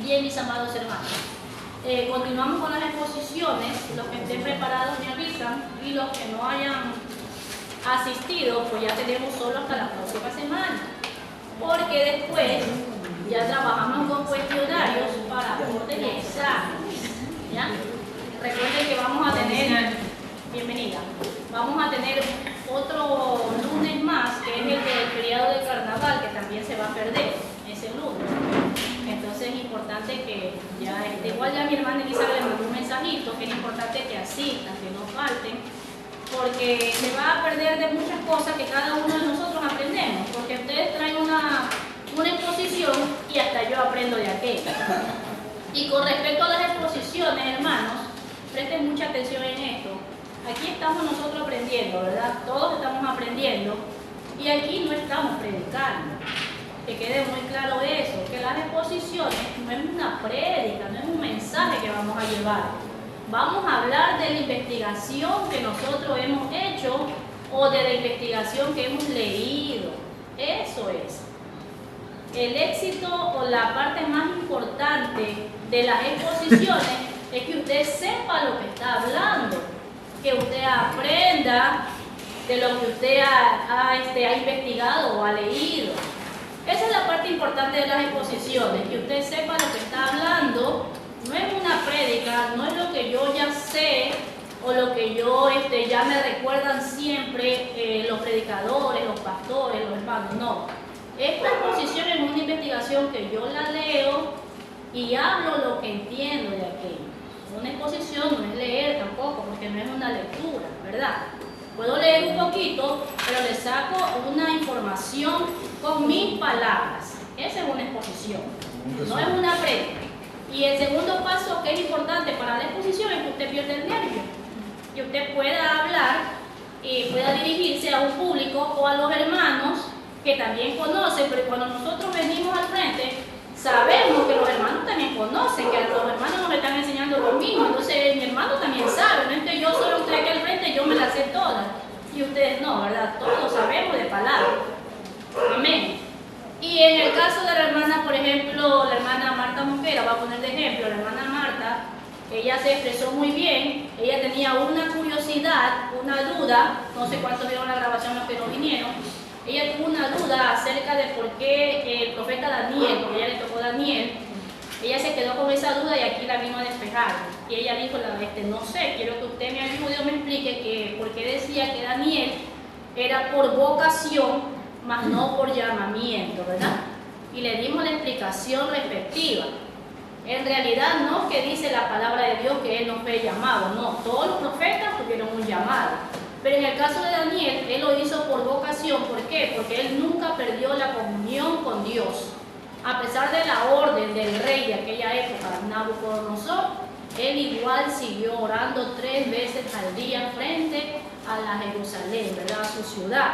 Bien, mis amados hermanos. Continuamos con las exposiciones. Los que estén preparados me avisan y los que no hayan asistido, pues ya tenemos solo hasta la próxima semana. Porque después ya trabajamos con cuestionarios para aportes y exámenes. ¿Ya? Recuerden que vamos a tener, bienvenida, vamos a tener otro lunes más, que es el del feriado de carnaval, que también se va a perder ese lunes. Entonces es importante que ya, igual ya mi hermana Elizabeth le mandó un mensajito, que es importante que asistan, que no falten, porque se va a perder de muchas cosas que cada uno de nosotros aprendemos, porque ustedes traen una exposición y hasta yo aprendo de aquella. Y con respecto a las exposiciones, hermanos, presten mucha atención en esto. Aquí estamos nosotros aprendiendo, ¿verdad? Todos estamos aprendiendo y aquí no estamos predicando. Que quede muy claro eso, que las exposiciones no es una prédica, no es un mensaje que vamos a llevar. Vamos a hablar de la investigación que nosotros hemos hecho o de la investigación que hemos leído. Eso es. El éxito o la parte más importante de las exposiciones es que usted sepa lo que está hablando, que usted aprenda de lo que usted ha investigado o ha leído. Esa es la parte importante de las exposiciones, que usted sepa lo que está hablando. No es una prédica, no es lo que yo ya sé o lo que yo ya me recuerdan siempre los predicadores, los pastores, los hermanos. No. Esta exposición es una investigación que yo la leo y hablo lo que entiendo de aquello. Una exposición no es leer tampoco, porque no es una lectura, ¿verdad? Puedo leer un poquito, pero le saco una información con mis palabras. Esa es una exposición, no es una prédica. Y el segundo paso que es importante para la exposición es que usted pierda el nervio. Que usted pueda hablar y pueda dirigirse a un público o a los hermanos que también conocen, pero cuando nosotros venimos al frente, sabemos que los hermanos también conocen, que los hermanos nos están enseñando lo mismo, entonces mi hermano también sabe, no es que yo solo estoy aquí al frente, yo me las sé todas, y ustedes no, ¿verdad? Todos sabemos de palabra. Amén. Y en el caso de la hermana, por ejemplo, la hermana Marta Mosquera, voy a poner de ejemplo, la hermana Marta, ella se expresó muy bien, ella tenía una curiosidad, una duda, no sé cuántos vieron la grabación los que no vinieron. Ella tuvo una duda acerca de por qué el profeta Daniel, porque ella le tocó Daniel, ella se quedó con esa duda y aquí la vino a despejar. Y ella dijo, no sé, quiero que usted me ayude o me explique que por qué decía que Daniel era por vocación, más no por llamamiento, ¿verdad? Y le dimos la explicación respectiva. En realidad no es que dice la palabra de Dios que él no fue llamado, no, todos los profetas tuvieron un llamado. Pero en el caso de Daniel, él lo hizo por vocación. ¿Por qué? Porque él nunca perdió la comunión con Dios. A pesar de la orden del rey de aquella época, Nabucodonosor, él igual siguió orando 3 veces al día frente a la Jerusalén, ¿verdad? A su ciudad.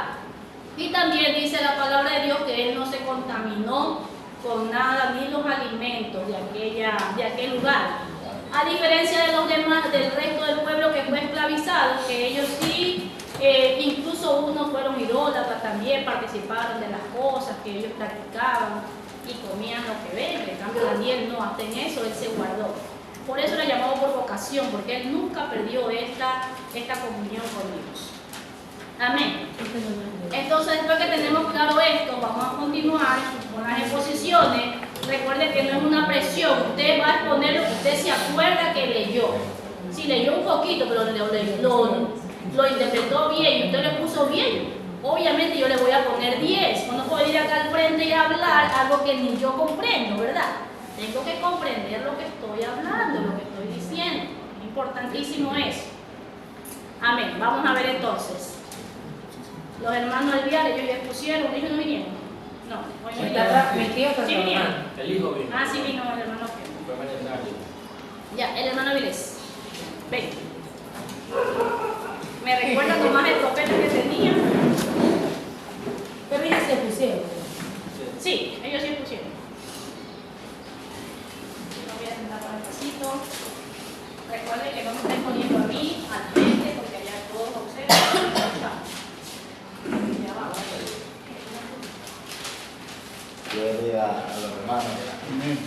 Y también dice la palabra de Dios que él no se contaminó con nada, ni los alimentos de aquel lugar. A diferencia de los demás, del resto del pueblo que fue esclavizado, que ellos sí, incluso unos fueron idólatras también, participaron de las cosas que ellos practicaban y comían lo que ven. En cambio Daniel no, hasta en eso él se guardó. Por eso le llamó por vocación, porque él nunca perdió esta comunión con Dios. Amén. Entonces, después que tenemos claro esto, vamos a continuar con las exposiciones. Recuerde que no es una presión, usted va a exponer lo que usted se acuerda que leyó. Si leyó un poquito, pero lo interpretó bien y usted le puso bien, obviamente yo le voy a poner 10. No puedo ir acá al frente y hablar algo que ni yo comprendo, ¿verdad? Tengo que comprender lo que estoy hablando, lo que estoy diciendo. Importantísimo eso. Amén. Vamos a ver entonces. Los hermanos Alviar, ellos ya expusieron, ellos no vinieron. No, hoy no vinieron. Sí vinieron. El hijo vino. Ah, sí vino el hermano. Ya, el hermano Vilés. Ven. Me recuerda nomás el papel que tenía. Pero ellos se pusieron. Sí, ellos sí pusieron. Yo voy a sentar para el pasito. Recuerden que no me estén poniendo a mí al frente porque allá todos observan. Ya va. Gloria a los hermanos. Amén.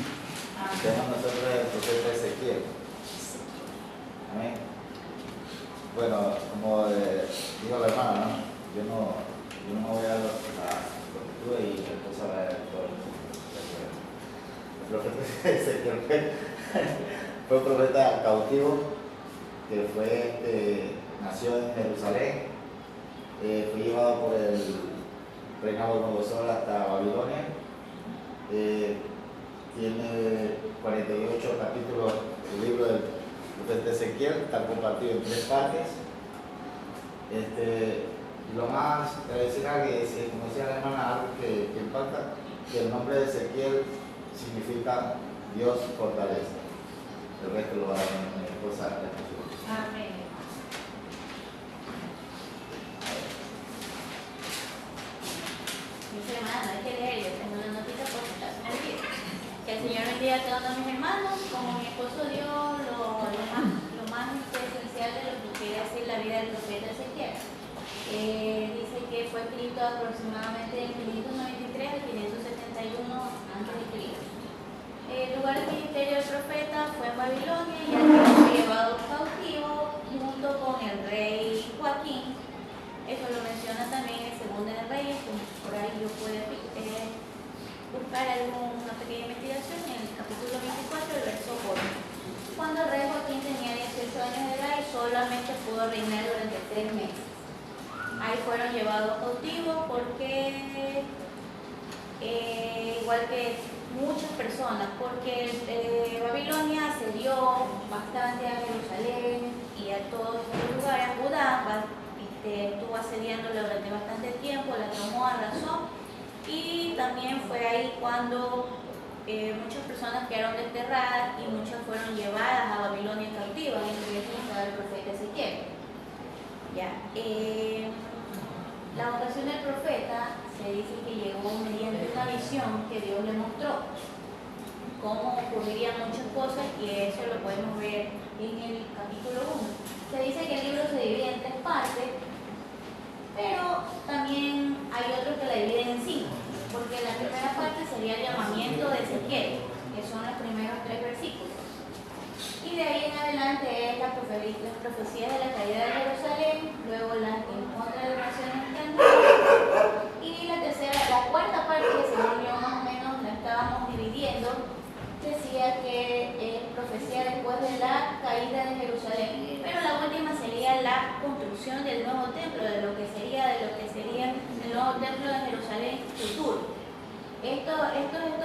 Tenemos nosotros el profeta Ezequiel. Amén. Bueno, como dijo la hermana, ¿no? Yo no voy a lo que tuve y mi esposa va a ver todo el profeta Ezequiel fue un profeta cautivo que nació en Jerusalén, fue llevado por el rey Nabucodonosor hasta Babilonia. Tiene 48 capítulos el libro del profeta Ezequiel, está compartido en 3 partes. Lo más tradicional es, como decía la hermana, algo que impacta, que el nombre de Ezequiel significa Dios fortaleza. El resto lo va a dar mi esposa. Amén. Dice hermano, hay que leer, yo tengo una notita por si estás en el video. Que el Señor bendiga a todos mis hermanos, como mi esposo dio lo más esencial de lo que quiere decir la vida del profeta Ezequiel. Dice que fue escrito aproximadamente en 593 al 571 a.C. El lugar del ministerio del profeta fue en Babilonia y allí fue llevado cautivo junto con el rey Joaquín. Eso lo menciona también en Segunda de Reyes, por ahí yo puedo buscar alguna pequeña investigación en el capítulo 24, el verso 8. Cuando el rey Joaquín tenía 18 años de edad y solamente pudo reinar durante 3 meses. Ahí fueron llevados cautivos porque, igual que muchas personas, porque Babilonia asedió bastante a Jerusalén y a todos estos lugares. Judá estuvo asediándola durante bastante tiempo, la tomó, arrasó, y también fue ahí cuando muchas personas quedaron desterradas y muchas fueron llevadas a Babilonia cautivas, en lo que estaba el profeta Ezequiel. La vocación del profeta se dice que llegó mediante una visión que Dios le mostró, cómo ocurrirían muchas cosas, y eso lo podemos ver en el capítulo 1. Se dice que el libro se divide en 3 partes, pero también hay otros que la dividen en 5, porque la primera parte sería el llamamiento de Ezequiel, que son los primeros 3 versículos. Y de ahí en adelante es las profecías de la caída de Jerusalén, luego las en contra de las naciones extranjeras, y la cuarta parte, que según yo más o menos la estábamos dividiendo, decía que es profecía después de la caída de Jerusalén, pero la última sería la construcción del nuevo templo, de lo que sería el nuevo templo de Jerusalén futuro. Estos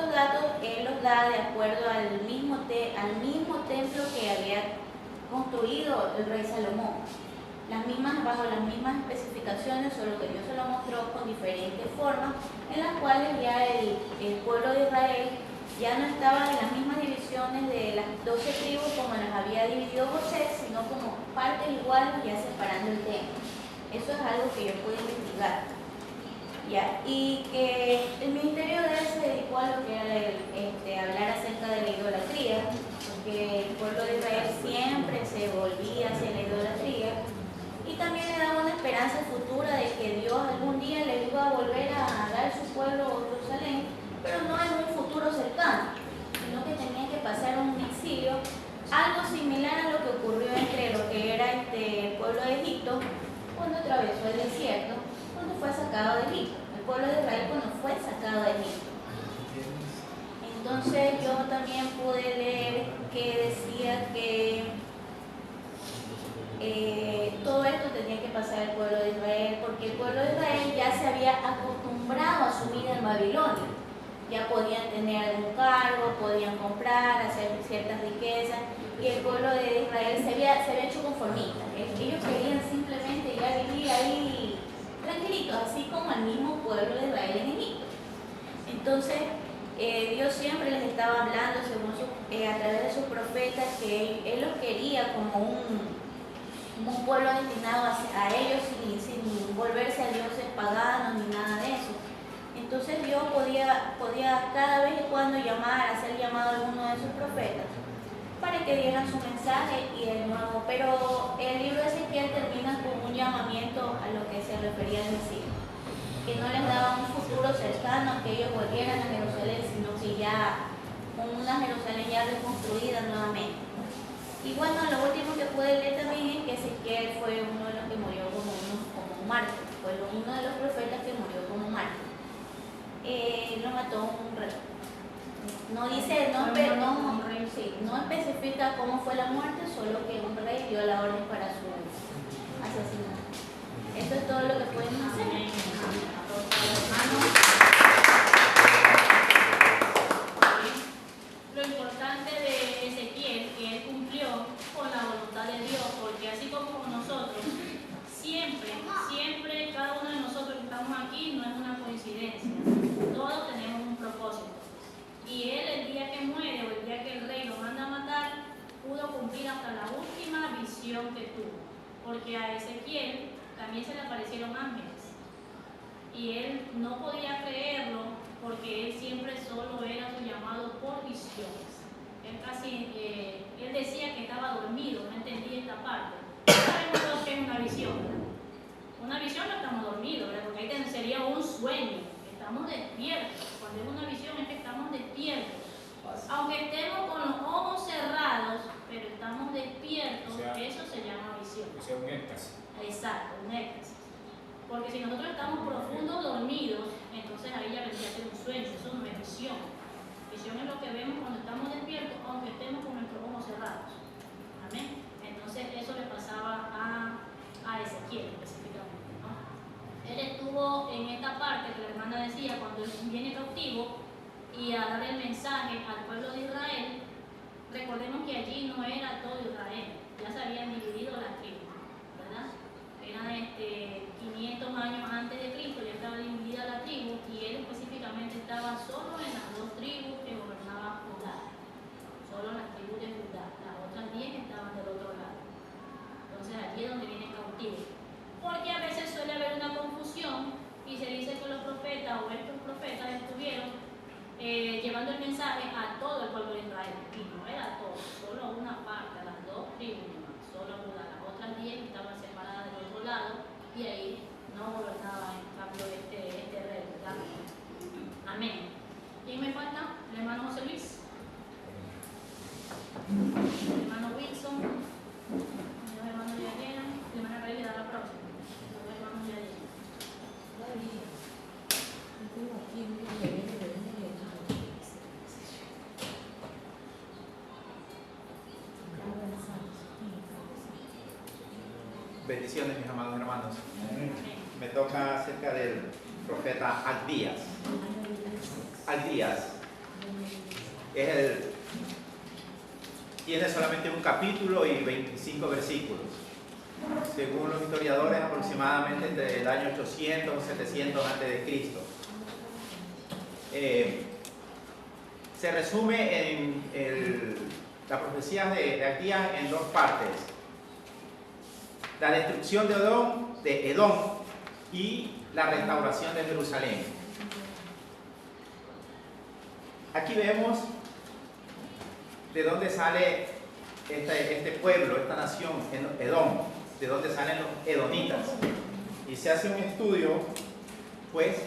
datos él los da de acuerdo al mismo templo que había construido el rey Salomón. Bajo las mismas especificaciones, solo que Dios se lo mostró con diferentes formas, en las cuales ya el pueblo de Israel ya no estaba en las mismas divisiones de las 12 tribus como las había dividido José, sino como partes iguales, ya separando el templo. Eso es algo que yo pude investigar. Y que el ministerio de él se dedicó a lo que era hablar acerca de la idolatría, porque el pueblo de Israel siempre se volvía hacia la idolatría, y también le daba una esperanza futura de que Dios algún día le iba a volver a dar su pueblo a Jerusalén, pero no en un futuro cercano, sino que tenía que pasar un exilio, algo similar a lo que ocurrió entre lo que era el pueblo de Egipto cuando atravesó el desierto, cuando fue sacado de Egipto. El pueblo de Israel cuando fue sacado de Egipto. Entonces yo también pude leer que decía que todo esto tenía que pasar el pueblo de Israel, porque el pueblo de Israel ya se había acostumbrado a su vida en Babilonia. Ya podían tener algún cargo, podían comprar, hacer ciertas riquezas, y el pueblo de Israel se había hecho conformista. Ellos querían simplemente ya vivir ahí tranquilitos, así como el mismo pueblo de Israel en Egipto. Entonces, Dios siempre les estaba hablando a través de sus profetas que Él los quería como un pueblo destinado a ellos sin volverse a dioses paganos ni nada de eso. Entonces Dios podía cada vez y cuando hacer llamado a alguno de sus profetas para que dieran su mensaje y el nuevo. Pero el libro de Ezequiel termina con un llamamiento a lo que se refería al Mesías, que no les daba un futuro cercano que ellos volvieran a Jerusalén, sino que ya un una Jerusalén ya reconstruida nuevamente. Y bueno, lo último que pude leer también es que Ezequiel fue uno de los que murió como un mártir, fue uno de los profetas que murió como mártir. Lo mató un rey. No dice, no especifica cómo fue la muerte, solo que un rey dio la orden para su asesinato. Eso es todo lo que podemos hacer. Lo importante de Ezequiel, que él cumplió con la voluntad de Dios, porque así como nosotros, siempre, cada uno de nosotros que estamos aquí no es una coincidencia. Todos tenemos un propósito. Y él, el día que muere o el día que el rey lo manda a matar, pudo cumplir hasta la última visión que tuvo. Porque a Ezequiel también se le aparecieron ángeles. Y él no podía creerlo porque él siempre solo era su llamado por visiones. Él decía que estaba dormido, no entendía esta parte. Sabemos todos que es una visión, ¿verdad? Una visión no estamos dormidos, ¿verdad? Porque ahí sería un sueño. Estamos despiertos. Cuando es una visión es que estamos despiertos. Aunque estemos con los ojos cerrados, pero estamos despiertos, o sea, eso se llama visión. O sea, un éxtasis. Exacto, un éxtasis. Porque si nosotros estamos profundos dormidos, entonces ahí ya vendría a ser un sueño, eso no es visión. Visión es lo que vemos cuando estamos despiertos, aunque estemos con nuestros ojos cerrados. Amén. Entonces eso le pasaba a Ezequiel específicamente, ¿no? Él estuvo en esta parte que la hermana decía, cuando él viene cautivo y a dar el mensaje al pueblo de Israel. Recordemos que allí no era todo Israel, ya se habían dividido las tribus, ¿verdad? Eran 500 años antes de Cristo, ya estaba dividida la tribu y él específicamente estaba solo en las 2 tribus que gobernaban Judá, solo en las tribus de Judá, las otras 10 estaban del otro lado. Entonces allí es donde viene cautivo, porque a veces suele haber una confusión y se dice que los profetas o estos profetas estuvieron llevando el mensaje a todo el pueblo de Israel, y no era todo, solo una parte, las 2 tribus, solo Judá, las otras 10 estaban separadas del otro lado y ahí no gobernaba en cambio este rey, ¿verdad? Amén. ¿Quién me falta? El hermano José Luis, el hermano Wilson, el hermano Yayena, el hermano Rey le da la próxima, el hermano Yayena. Bendiciones, mis amados hermanos. Me toca acerca del profeta Abdías. Abdías tiene solamente un capítulo y 25 versículos. Según los historiadores, aproximadamente entre el año 800 o 700 a.C. Se resume en la profecía de Abdías en 2 partes. La destrucción de Edom y la restauración de Jerusalén. Aquí vemos de dónde sale este pueblo, esta nación, Edom, de dónde salen los edomitas. Y se hace un estudio, pues,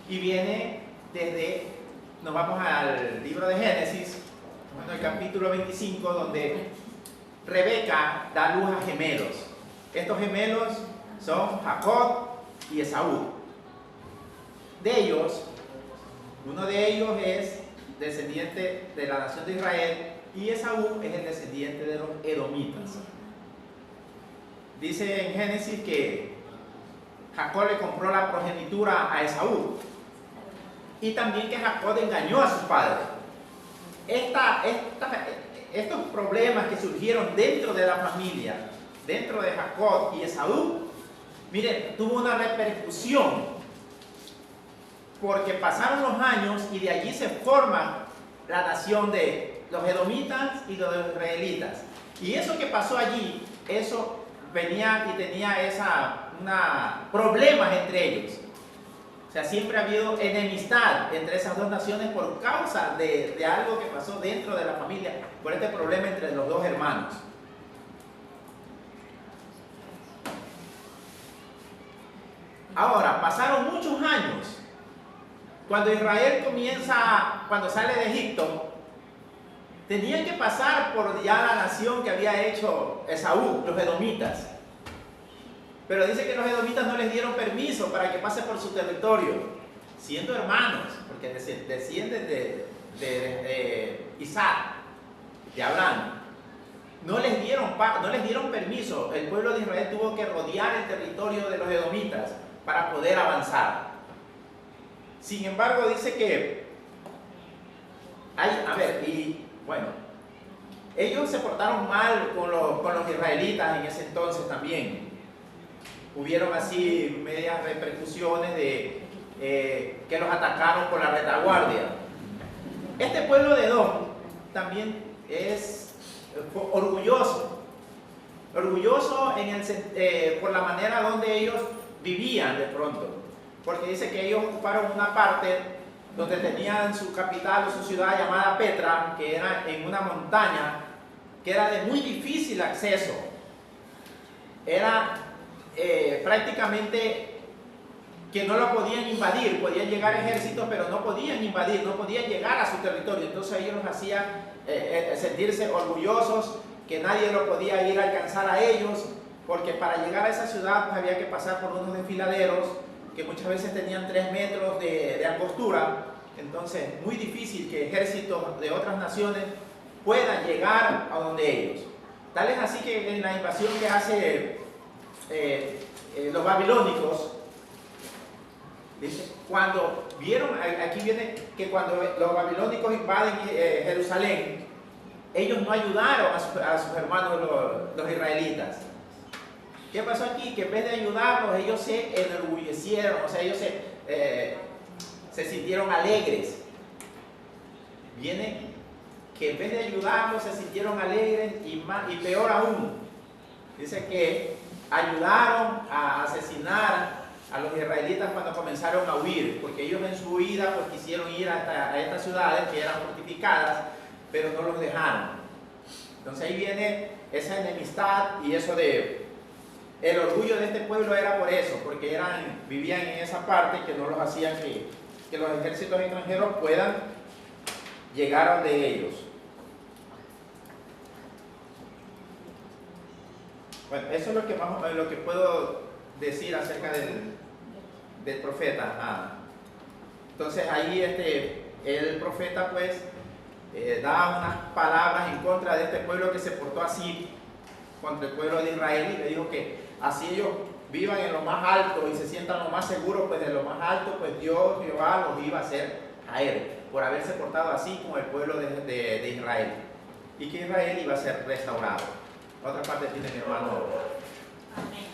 y viene nos vamos al libro de Génesis, en el capítulo 25, donde Rebeca da luz a gemelos. Estos gemelos son Jacob y Esaú. De ellos, uno de ellos es descendiente de la nación de Israel y Esaú es el descendiente de los edomitas. Dice en Génesis que Jacob le compró la progenitura a Esaú y también que Jacob engañó a su padre. Estos problemas que surgieron dentro de la familia, dentro de Jacob y Esaú, miren, tuvo una repercusión porque pasaron los años y de allí se forma la nación de los edomitas y los israelitas. Y eso que pasó allí, eso venía y tenía problemas entre ellos. O sea, siempre ha habido enemistad entre esas 2 naciones por causa de algo que pasó dentro de la familia, por este problema entre los 2 hermanos. Ahora, pasaron muchos años. Cuando Israel cuando sale de Egipto, tenían que pasar por ya la nación que había hecho Esaú, los edomitas. Pero dice que los edomitas no les dieron permiso para que pase por su territorio, siendo hermanos, porque descienden de Isaac, de Abraham. No les dieron permiso. El pueblo de Israel tuvo que rodear el territorio de los edomitas para poder avanzar. Sin embargo, dice que ellos se portaron mal con los israelitas en ese entonces también. Hubieron así medias repercusiones de que los atacaron por la retaguardia. Este pueblo de Edom también fue orgulloso por la manera donde ellos vivían de pronto, porque dice que ellos ocuparon una parte donde tenían su capital o su ciudad llamada Petra, que era en una montaña que era de muy difícil acceso. Era prácticamente que no lo podían invadir. Podían llegar ejércitos, pero no podían invadir, no podían llegar a su territorio. Entonces ellos los hacían sentirse orgullosos, que nadie lo podía ir a alcanzar a ellos, porque para llegar a esa ciudad pues había que pasar por unos desfiladeros que muchas veces tenían 3 metros de angostura. Entonces muy difícil que ejércitos de otras naciones puedan llegar a donde ellos. Tal es así que en la invasión que hace los babilónicos, dice, cuando vieron, aquí viene que cuando los babilónicos invaden Jerusalén, ellos no ayudaron a sus hermanos los israelitas. ¿Qué pasó aquí? Que en vez de ayudarlos, ellos se enorgullecieron, o sea, ellos se sintieron alegres. Viene que en vez de ayudarlos, se sintieron alegres y peor aún. Dice que ayudaron a asesinar a los israelitas cuando comenzaron a huir, porque ellos en su huida pues quisieron ir a estas ciudades que eran fortificadas, pero no los dejaron. Entonces ahí viene esa enemistad y eso el orgullo de este pueblo era por eso, porque vivían en esa parte que no los hacían que los ejércitos extranjeros puedan llegar a donde ellos. Bueno, eso es lo que más o menos lo que puedo decir acerca del profeta. Entonces ahí el profeta pues da unas palabras en contra de este pueblo que se portó así contra el pueblo de Israel, y le dijo que así ellos vivan en lo más alto y se sientan lo más seguros pues de lo más alto, pues Dios, Jehová, los iba a hacer caer por haberse portado así con el pueblo de Israel, y que Israel iba a ser restaurado. Otra parte tiene mi hermano. Amén.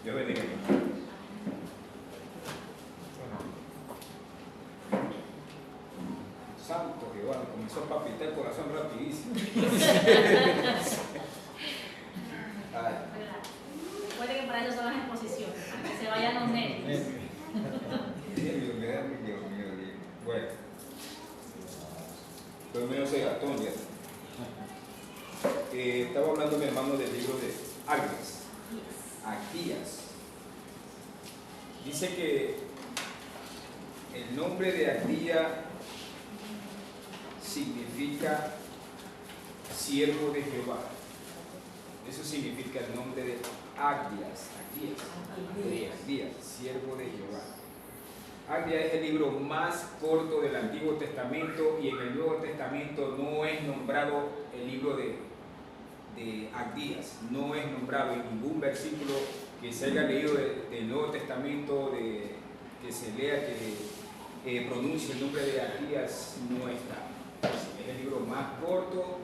Dios bendiga. Santo Jehová, me comenzó a palpitar el corazón rapidísimo. Recuerden que para eso son las exposiciones, para que se vayan los nervios. Dios mío. Bueno, todo menos se gastó ya. Estaba hablando mi hermano del libro de Agías. Dice que el nombre de Agías significa siervo de Jehová. Eso significa el nombre de Agías, siervo de Jehová. Agías es el libro más corto del Antiguo Testamento, y en el Nuevo Testamento no es nombrado el libro de Agías, no es nombrado en ningún versículo que se haya leído del Nuevo Testamento, que se lea, que pronuncie el nombre de Agías, no está. Es el libro más corto,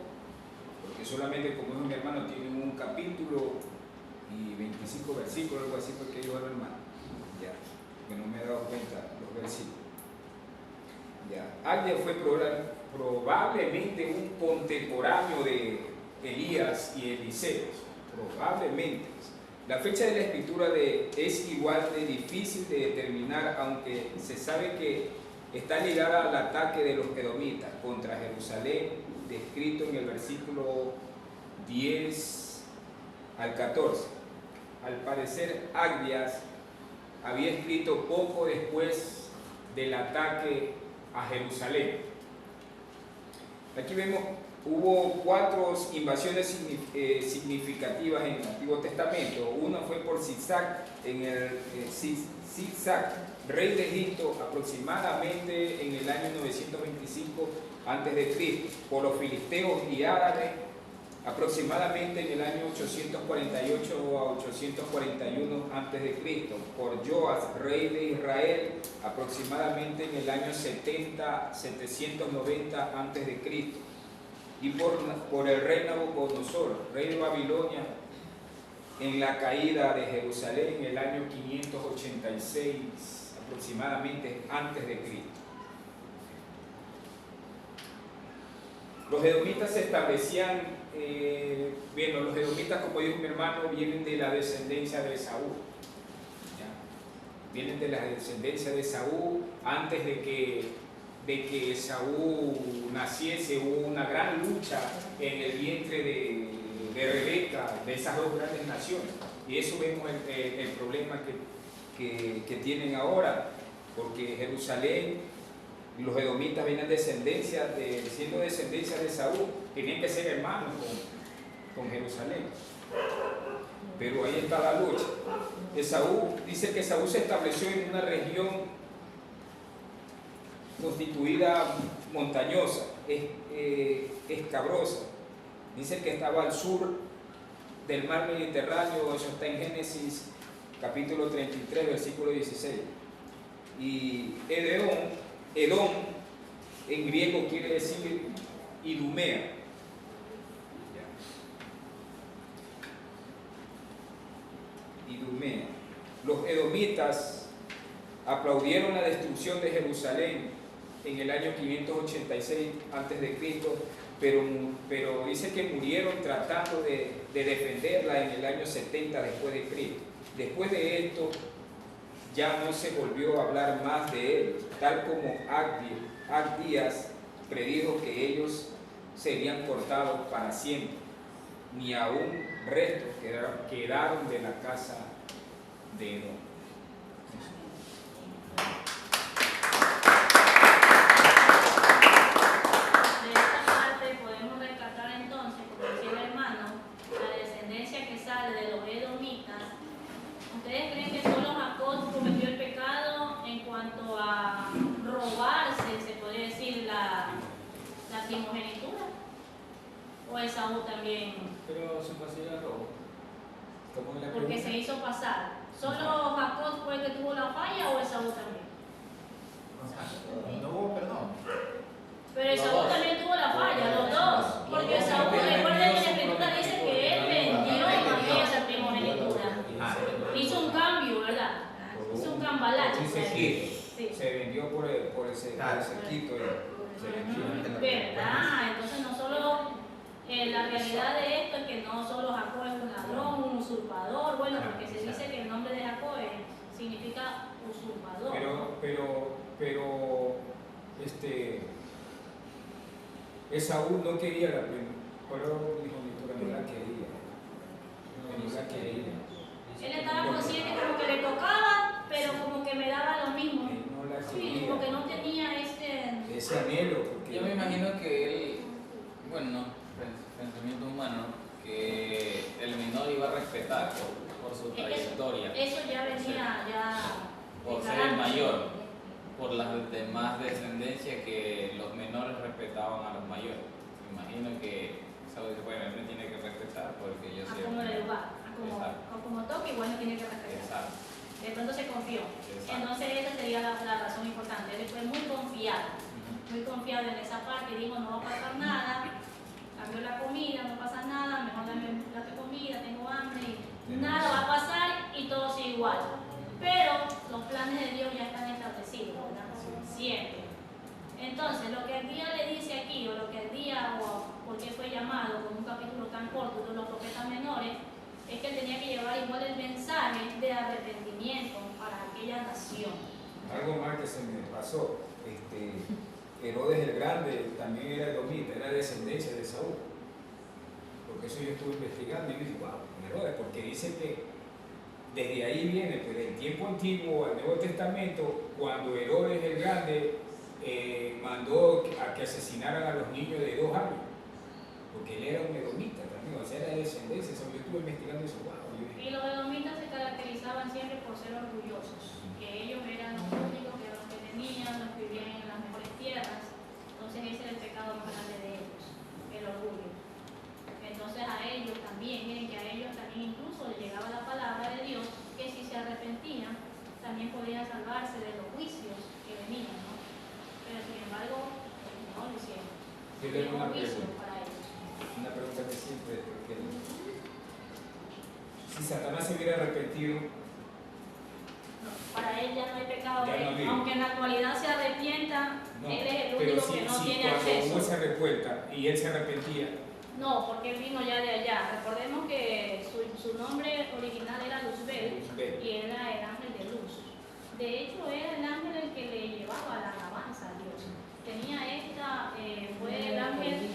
porque solamente, como dijo mi hermano, tiene un capítulo y 25 versículos, algo así, porque yo era hermano, ya, que no me he dado cuenta los versículos. Ya. Agías fue probablemente un contemporáneo de Elías y Eliseo, probablemente. La fecha de la escritura es igual de difícil de determinar, aunque se sabe que está ligada al ataque de los edomitas contra Jerusalén descrito en el versículo 10 al 14. Al parecer, Agrias había escrito poco después del ataque a Jerusalén. Aquí vemos, hubo 4 invasiones significativas en el Antiguo Testamento. Una fue por Zigzag, rey de Egipto, aproximadamente en el año 925 a.C., por los filisteos y árabes, aproximadamente en el año 848 a 841 a.C., por Joas, rey de Israel, aproximadamente en el año 790 a.C., y por el rey Nabucodonosor, rey de Babilonia, en la caída de Jerusalén en el año 586 aproximadamente antes de Cristo. Los edomitas se establecían, los edomitas, como dijo mi hermano, vienen de la descendencia de Esaú. Vienen de la descendencia de Esaú. Antes de que Esaú naciese, hubo una gran lucha en el vientre de Rebeca, de esas 2 grandes naciones. Y eso vemos el problema que tienen ahora, porque Jerusalén, los edomitas vienen siendo descendencia de Esaú, tenían que ser hermanos con Jerusalén. Pero ahí está la lucha. Esaú, dice que Esaú se estableció en una región constituida montañosa, escabrosa. Dice que estaba al sur del mar Mediterráneo. Eso está en Génesis capítulo 33, versículo 16. Y Edom en griego quiere decir Idumea. Idumea. Los edomitas aplaudieron la destrucción de Jerusalén en el año 586 a.C., pero dice que murieron tratando de defenderla en el año 70 después de Cristo. Después de esto ya no se volvió a hablar más de él, tal como Agdías predijo que ellos serían cortados para siempre, ni aún restos quedaron de la casa de Edom. De esta parte podemos rescatar entonces, como decía el hermano, la descendencia que sale de los edomitas. ¿Ustedes creen que solo Jacob cometió el pecado en cuanto a robarse, se podría decir, la primogenitura? ¿O Esaú también? Pero se considera robo. Porque se hizo pasar. ¿Solo Jacob fue el que tuvo la falla o Esaú también? No hubo perdón. Pero Esaú también tuvo la falla, los dos. Porque Esaú, recuerden que la escritura dice que él vendió también esa primogenitura. Hizo un cambio, ¿verdad? Hizo un cambalache. Dice que Sí. se vendió por ese quito. ¿Verdad? Entonces no solo la realidad de esto es que no solo Jacob es un ladrón, un usurpador, bueno, porque se dice que el nombre de Jacob significa usurpador. Pero Esaú no quería la primogenitura, no la quería. No la quería. Él estaba consciente como que le tocaba, pero como que me daba lo mismo. No la Sí, quería. como que no tenía ese anhelo. Porque Yo me imagino que él, pensamiento humano, que el menor iba a respetar por su trayectoria, eso ya venía por ser el mayor, por las demás descendencias que los menores respetaban a los mayores. Me imagino que Saúl dice, bueno, él me tiene que respetar porque yo a soy como el le menor. lugar, como toque, igual no tiene que respetar. Exacto. De pronto se confió. Exacto. Entonces esa sería la razón importante. Él fue muy confiado en esa parte, dijo no va a pasar nada, cambió la comida, no pasa nada, mejor dame un plato de comida, tengo hambre, y nada va a pasar y todo sigue igual. Pero los planes de Dios ya están establecidos, ¿verdad? Siempre. Entonces, lo que el día le dice aquí, o lo que el día, o por qué fue llamado con un capítulo tan corto de los profetas menores, es que él tenía que llevar igual el mensaje de arrepentimiento para aquella nación. algo más que se me pasó. Herodes el Grande también era edomita, era descendencia de Saúl. Porque eso yo estuve investigando y dije, wow, Herodes, porque dice que desde ahí viene, pues del tiempo antiguo al Nuevo Testamento, cuando Herodes el Grande mandó a que asesinaran a los niños de 2 años, porque él era un edomita también, o sea, era de descendencia. Yo estuve investigando eso, wow. Y los edomitas se caracterizaban siempre por ser orgullosos, que ellos eran los únicos, que los que tenían, los que vivían en las mejores tierras. Entonces ese era el pecado más grande de ellos, el orgullo. Entonces a ellos también, miren que a ellos también incluso les llegaba la palabra de Dios, que si se arrepentían, también podían salvarse de los juicios que venían, ¿no? Pero sin embargo, no lo hicieron. Yo tengo Hubo una juicio pregunta. para ellos. Una pregunta que siempre, porque si Satanás se hubiera arrepentido, Para él ya no hay pecado, Ya no vive. aunque en la actualidad se arrepienta, no, él es el pero único si, que no si tiene cuando hubo esa acceso. revuelta y él se arrepentía, No, porque él vino ya de allá. Recordemos que su nombre original era Luzbel Luzbel. y era el ángel de luz. De hecho, era el ángel el que le llevaba la alabanza a Dios. Tenía fue el ángel,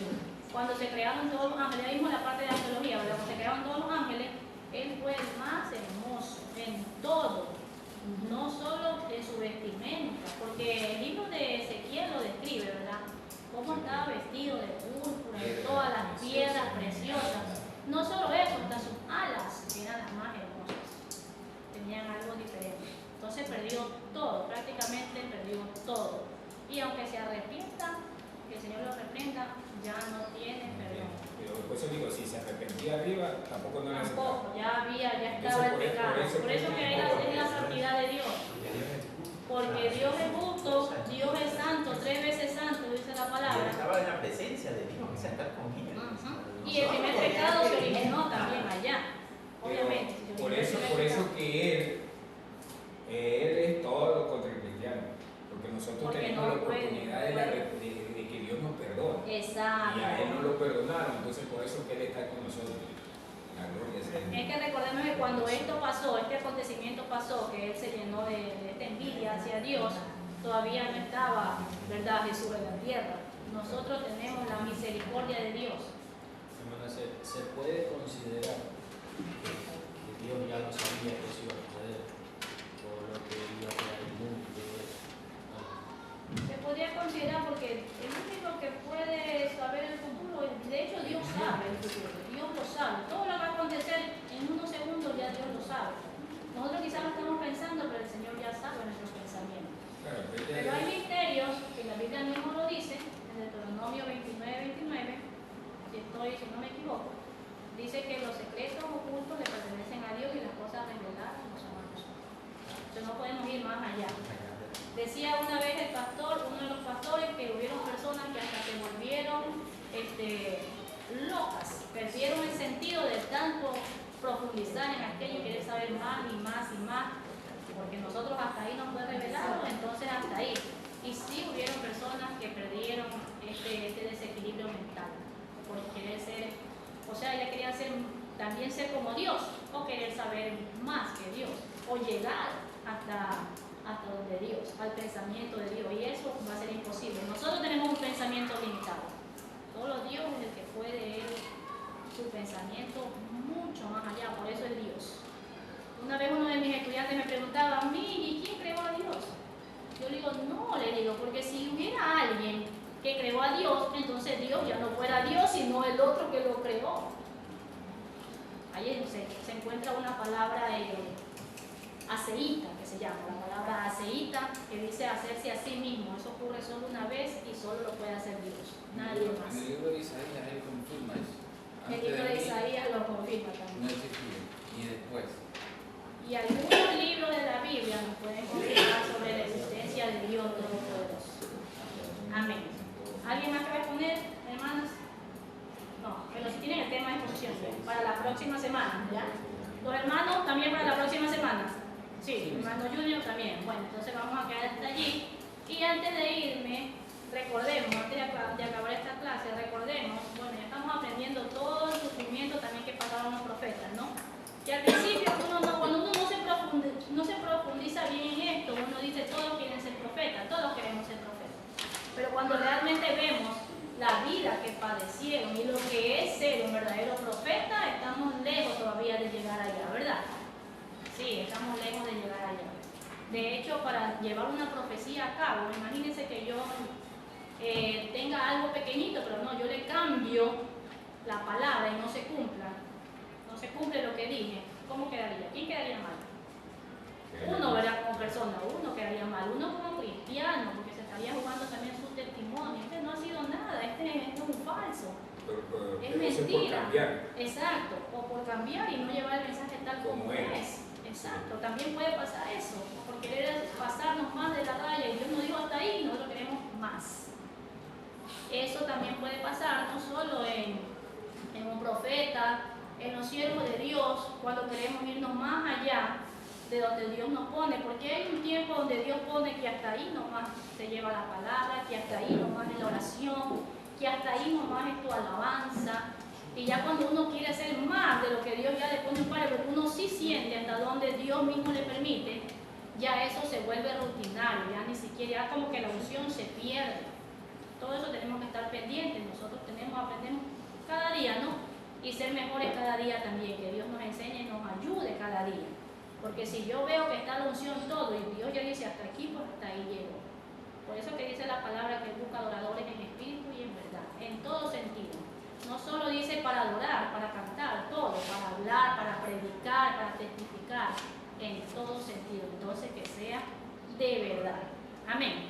cuando se crearon todos los ángeles, ahí mismo la parte de arqueología, ¿verdad? Cuando se crearon todos los ángeles, él fue el más hermoso en todo, no solo en su vestimenta, porque el libro de Ezequiel lo describe, ¿verdad? Cómo estaba vestido de púrpura, de todas las piedras preciosas. No solo eso, hasta sus alas eran las más hermosas, tenían algo diferente. Entonces perdió todo, prácticamente perdió todo. Y aunque se arrepienta, que el Señor lo reprenda, ya no tiene perdón. pero por eso digo, si se arrepentía arriba, tampoco no le aceptaba. Tampoco, ya estaba el pecado. Por eso que es la santidad de Dios. Porque Dios es justo, Dios es santo, 3 veces santo, dice la Y él palabra. estaba en la presencia de Dios, o sea, estar con él. Ujú. Y el primer pecado se originó también allá, obviamente. se Por originó el eso, primer por eso pecado. que él es todo contra el cristiano, porque nosotros Porque tenemos no la oportunidad puede. de que Dios nos perdone. Exacto. Y a él no lo perdonaron, entonces por eso que él está con nosotros. La gloria sea. Es que recordemos que cuando esto pasó, este acontecimiento pasó, que él se llenó de esta envidia hacia Dios, todavía no estaba, ¿verdad?, Jesús en la tierra. Nosotros tenemos la misericordia de Dios. Hermana, ¿se puede considerar que Dios ya no sabía que eso iba a suceder? Por lo que iba a crear el mundo y todo eso. Se podría considerar porque el único que puede saber el futuro, de hecho Dios sabe el futuro, Dios lo sabe. Todo lo que va a acontecer en unos segundos ya Dios lo sabe. Nosotros quizás lo estamos pensando, pero el Señor ya sabe nuestros pensamientos. Claro, Pero hay misterios que la Biblia mismo lo dice, en Deuteronomio 29, si no me equivoco, dice que los secretos ocultos le pertenecen a Dios y las cosas reveladas no son a nosotros. Entonces no podemos ir más allá. Decía una vez el pastor, uno de los pastores, que hubieron personas que hasta se volvieron locas, perdieron el sentido de tanto profundizar en aquello, querer saber más y más y más, porque nosotros hasta ahí nos fue revelado, entonces hasta ahí. Y sí hubieron personas que perdieron este desequilibrio mental, por querer ser, o sea, ella quería también ser como Dios, o querer saber más que Dios, o llegar hasta donde Dios, al pensamiento de Dios, y eso va a ser imposible. Nosotros tenemos un pensamiento limitado, solo Dios es el que puede su pensamiento mucho más allá, por eso es Dios. Una vez uno de mis estudiantes me preguntaba, ¿y quién creó a Dios? Yo le digo, no, le digo, porque si hubiera alguien que creó a Dios, entonces Dios ya no fuera Dios, sino el otro que lo creó. Ahí se encuentra una palabra aceíta, que se llama, la palabra aceíta, que dice hacerse a sí mismo. Eso ocurre solo una vez y solo lo puede hacer Dios, nadie más. En el libro de Isaías él confirma eso. El Antes libro de mí Isaías lo confirma no también. existía. Y después. Y algunos libros de la Biblia nos pueden confirmar sobre la existencia de Dios Todopoderoso. Amén. ¿Alguien más que va a exponer, hermanos? No, pero si tienen el tema de exposición para la próxima semana, ¿ya? Los hermanos también para la próxima semana. Sí, hermano Junior también. Bueno, entonces vamos a quedar hasta allí. Y antes de irme, recordemos, antes de acabar esta clase, recordemos, bueno, ya estamos aprendiendo todo el sufrimiento también que pasaron los profetas, ¿no? Y al principio, cuando uno no se profundiza bien en esto, uno dice, todos quieren ser profetas, todos queremos ser profetas. Pero cuando ser un verdadero profeta, estamos lejos todavía de llegar allá, ¿verdad? Sí, estamos lejos de llegar allá. De hecho, para llevar una profecía a cabo, imagínense que yo tenga algo pequeñito, pero no, yo le cambio la palabra y no se cumple lo que dije. ¿Cómo quedaría? ¿Quién quedaría mal? Uno, ¿verdad? Como persona, uno quedaría mal, uno como cristiano, porque se estaría jugando también su testimonio. Este no ha sido nada, este es un falso. Es mentira. Por cambiar. Exacto, o por cambiar y no llevar el mensaje tal como es. Exacto, también puede pasar eso, por querer pasarnos más de la raya y Dios nos dijo hasta ahí, nosotros queremos más. Eso también puede pasar no solo en un profeta, en los siervos de Dios, cuando queremos irnos más allá de donde Dios nos pone, porque hay un tiempo donde Dios pone que hasta ahí nomás se lleva la palabra, que hasta ahí nomás es la oración, que hasta ahí nomás es tu alabanza. Y ya cuando uno quiere hacer más de lo que Dios ya le pone para, pero uno sí siente hasta donde Dios mismo le permite, ya eso se vuelve rutinario, ya ni siquiera, ya como que la unción se pierde. Todo eso tenemos que estar pendientes, nosotros aprendemos cada día, ¿no? Y ser mejores cada día también, que Dios nos enseñe y nos ayude cada día. Porque si yo veo que está la unción todo y Dios ya dice hasta aquí, pues hasta ahí llego. Por eso que dice la palabra que busca adoradores en espíritu y en verdad, en todo sentido. No solo dice para adorar, para cantar, todo, para hablar, para predicar, para testificar, en todo sentido. Entonces que sea de verdad. Amén.